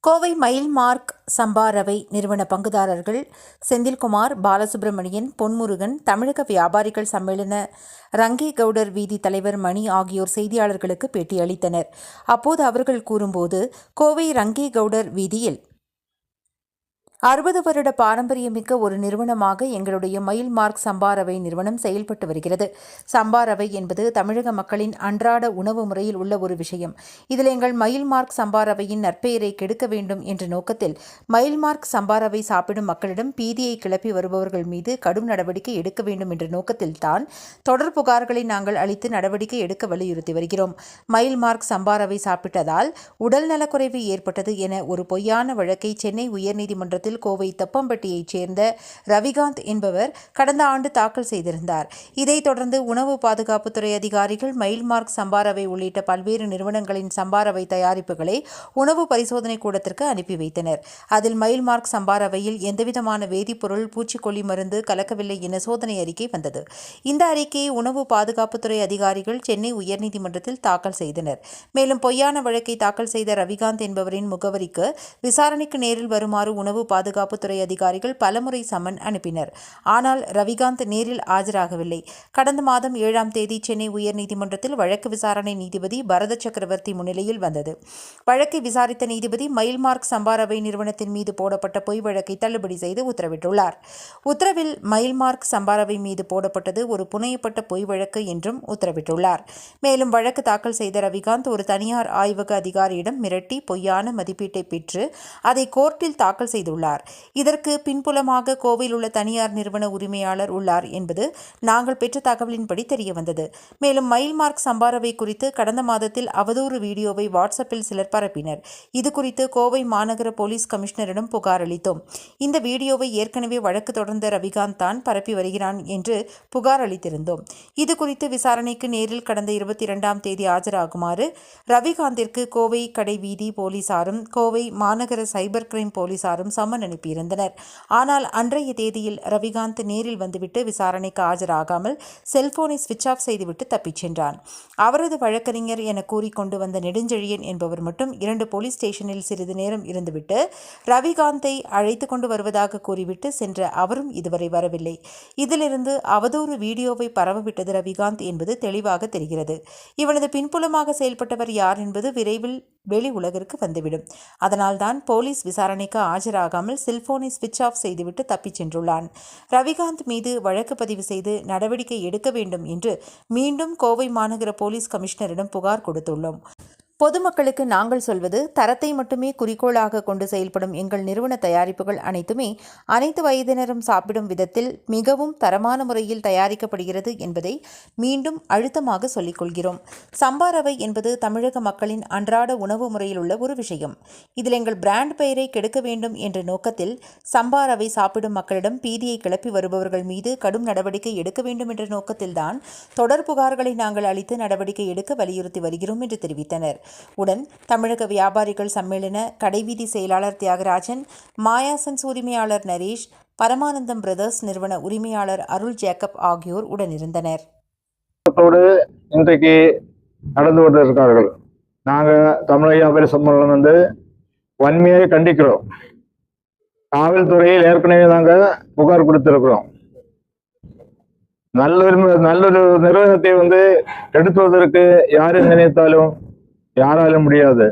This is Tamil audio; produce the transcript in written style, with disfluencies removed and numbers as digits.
கோவை மைல் மார்க் சம்பா ரவை நிறுவன பங்குதாரர்கள் செந்தில்குமார், பாலசுப்ரமணியன், பொன்முருகன், தமிழக வியாபாரிகள் சம்மேளன ரங்கேகவுடர் வீதி தலைவர் மணி ஆகியோர் செய்தியாளர்களுக்கு பேட்டியளித்தனர். அப்போது அவர்கள் கூறும்போது, கோவை ரங்கேகவுடர் வீதியில் 60 வருட பாரம்பரியமிக்க ஒரு நிறுவனமாக எங்களுடைய மைல் மார்க் சம்பா ரவை நிறுவனம் செயல்பட்டு வருகிறது. சம்பா ரவை என்பது தமிழக மக்களின் அன்றாட உணவு முறையில் உள்ள ஒரு விஷயம். இதில் எங்கள் மைல் மார்க் சம்பா ரவையின் நற்பெயரை கெடுக்க வேண்டும் என்ற நோக்கத்தில் மைல் மார்க் சம்பா ரவை சாப்பிடும் மக்களிடம் பீதியை கிளப்பி வருபவர்கள் மீது கடும் நடவடிக்கை எடுக்க வேண்டும் என்ற நோக்கத்தில் தான் தொடர் புகார்களை நாங்கள் அளித்து நடவடிக்கை எடுக்க வலியுறுத்தி வருகிறோம். மைல் மார்க் சம்பா ரவை சாப்பிட்டதால் உடல் நலக்குறைவு ஏற்பட்டது என ஒரு பொய்யான வழக்கை சென்னை உயர்நீதிமன்றத்தில் கோவை தப்பம்பட்டியைச் சேர்ந்த ரவிகாந்த் என்பவர் கடந்த ஆண்டு தாக்கல் செய்திருந்தார். இதைத் தொடர்ந்து உணவு பாதுகாப்புத்துறை அதிகாரிகள் மைல் மார்க் சம்பா ரவை உள்ளிட்ட பல்வேறு நிறுவனங்களின் சம்பா ரவை தயாரிப்புகளை உணவு பரிசோதனை கூடத்திற்கு அனுப்பி வைத்தனர். அதில் மைல் மார்க் சம்பா ரவையில் எந்தவிதமான வேதிப்பொருள், பூச்சிக்கொல்லி மருந்து கலக்கவில்லை என சோதனை அறிக்கை வந்தது. இந்த அறிக்கையை உணவு பாதுகாப்புத்துறை அதிகாரிகள் சென்னை உயர்நீதிமன்றத்தில் தாக்கல் செய்தனர். மேலும் பொய்யான வழக்கை தாக்கல் செய்த ரவிகாந்த் என்பவரின் முகவரிக்கு விசாரணைக்கு நேரில் வருமாறு உணவு பாதுகாப்புத்துறை அதிகாரிகள் பலமுறை சம்மன் அனுப்பினர். ஆனால் ரவிகாந்த் நேரில் ஆஜராகவில்லை. கடந்த மாதம் 7ஆம் தேதி சென்னை உயர்நீதிமன்றத்தில் வழக்கு விசாரணை நீதிபதி பரத சக்கரவர்த்தி முன்னிலையில் வந்தது. வழக்கை விசாரித்த நீதிபதி மைல் மார்க் சம்பா ரவை நிறுவனத்தின் மீது போடப்பட்ட பொய் வழக்கை தள்ளுபடி செய்து உத்தரவிட்டுள்ளார். உத்தரவில் மைல் மார்க் சம்பா ரவை மீது போடப்பட்டது ஒரு புனையப்பட்ட பொய் வழக்கு என்றும் உத்தரவிட்டுள்ளார். மேலும் வழக்கு தாக்கல் செய்த ரவிகாந்த் ஒரு தனியார் ஆய்வக அதிகாரியிடம் மிரட்டி பொய்யான மதிப்பீட்டை பெற்று அதை கோர்ட்டில் தாக்கல் செய்துள்ளார். இதற்கு பின்புலமாக கோவையில் உள்ள தனியார் நிறுவன உரிமையாளர் உள்ளார் என்பது நாங்கள் பெற்ற தகவலின்படி தெரியவந்தது. மேலும் மைல் மார்க் சம்பா ரவை குறித்து கடந்த மாதத்தில் அவதூறு வீடியோவை வாட்ஸ்அப்பில் சிலர் பரப்பினர். இது குறித்து கோவை மாநகர போலீஸ் கமிஷனரிடம் புகார் அளித்தோம். இந்த வீடியோவை ஏற்கனவே வழக்கு தொடர்ந்த ரவிகாந்த் தான் பரப்பி வருகிறான் என்று புகார் அளித்திருந்தோம். இது குறித்து விசாரணைக்கு நேரில் கடந்த 22ஆம் தேதி ஆஜராகுமாறு ரவிகாந்திற்கு கோவை கடைவீதி போலீசாரும் கோவை மாநகர சைபர் கிரைம் போலீசாரும் சம்மன் அனுப்பியிருந்தனர். ஆனால் அன்றைய தேதியில் ரவிகாந்த் நேரில் வந்துவிட்டு விசாரணைக்கு ஆஜராகாமல் செல்போனை சுவிட்ச் ஆஃப் செய்துவிட்டு தப்பிச் சென்றான். அவரது வழக்கறிஞர் என கூறிக்கொண்டு வந்த நெடுஞ்செழியன் என்பவர் மட்டும் 2 போலீஸ் ஸ்டேஷனில் சிறிது நேரம் இருந்துவிட்டு ரவிகாந்தை அழைத்து கொண்டு வருவதாக கூறிவிட்டு சென்ற அவரும் இதுவரை வரவில்லை. இதிலிருந்து அவதூறு வீடியோவை பரவவிட்டது ரவிகாந்த் என்பது தெளிவாக தெரிகிறது. இவனது பின்புலமாக செயல்பட்டவர் யார் என்பது விரைவில் வெளி உலகிற்கு வந்துவிடும். அதனால்தான் போலீஸ் விசாரணைக்கு ஆஜராகாமல் செல்போனை சுவிட்ச் ஆஃப் செய்துவிட்டு தப்பிச் சென்றுள்ளான். ரவிகாந்த் மீது வழக்கு பதிவு செய்து நடவடிக்கை எடுக்க வேண்டும் என்று மீண்டும் கோவை மாநகர போலீஸ் கமிஷனரிடம் புகார் கொடுத்துள்ளோம். பொதுமக்களுக்கு நாங்கள் சொல்வது, தரத்தை மட்டுமே குறிக்கோளாக கொண்டு செயல்படும் எங்கள் நிறுவன தயாரிப்புகள் அனைத்துமே அனைத்து வயதினரும் சாப்பிடும் விதத்தில் மிகவும் தரமான முறையில் தயாரிக்கப்படுகிறது என்பதை மீண்டும் அழுத்தமாக சொல்லிக் கொள்கிறோம். சம்பா ரவை என்பது தமிழக மக்களின் அன்றாட உணவு முறையில் உள்ள ஒரு விஷயம். இதில் எங்கள் பிராண்ட் பெயரை கெடுக்க வேண்டும் என்ற நோக்கத்தில் சம்பா ரவை சாப்பிடும் மக்களிடம் பீதியை கிளப்பி வருபவர்கள் மீது கடும் நடவடிக்கை எடுக்க வேண்டும் என்ற நோக்கத்தில்தான் தொடர் புகார்களை நாங்கள் அளித்து நடவடிக்கை எடுக்க வலியுறுத்தி வருகிறோம் என்று தெரிவித்தனர். உடன் தமிழக வியாபாரிகள் சம்மேளன கடைவீதி செயலாளர் தியாகராஜன், மாயாசன்ஸ் உரிமையாளர் நரேஷ், பரமானந்தம் பிரதர்ஸ் நிறுவன உரிமையாளர் அருள் ஜேக்கப் ஆகியோர் உடனிருந்தனர். இன்றைக்கு நடந்து கொண்டிருக்கிறார்கள். நாங்கள் தமிழக வியாபாரி சம்மேளனம் வன்மையை கண்டிக்கிறோம். காவல்துறையில் ஏற்கனவே நாங்கள் புகார் கொடுத்திருக்கிறோம். நல்லொரு நிறுவனத்தை எடுத்துவதற்கு யாரை நினைத்தாலும் யாராலும் முடியாது.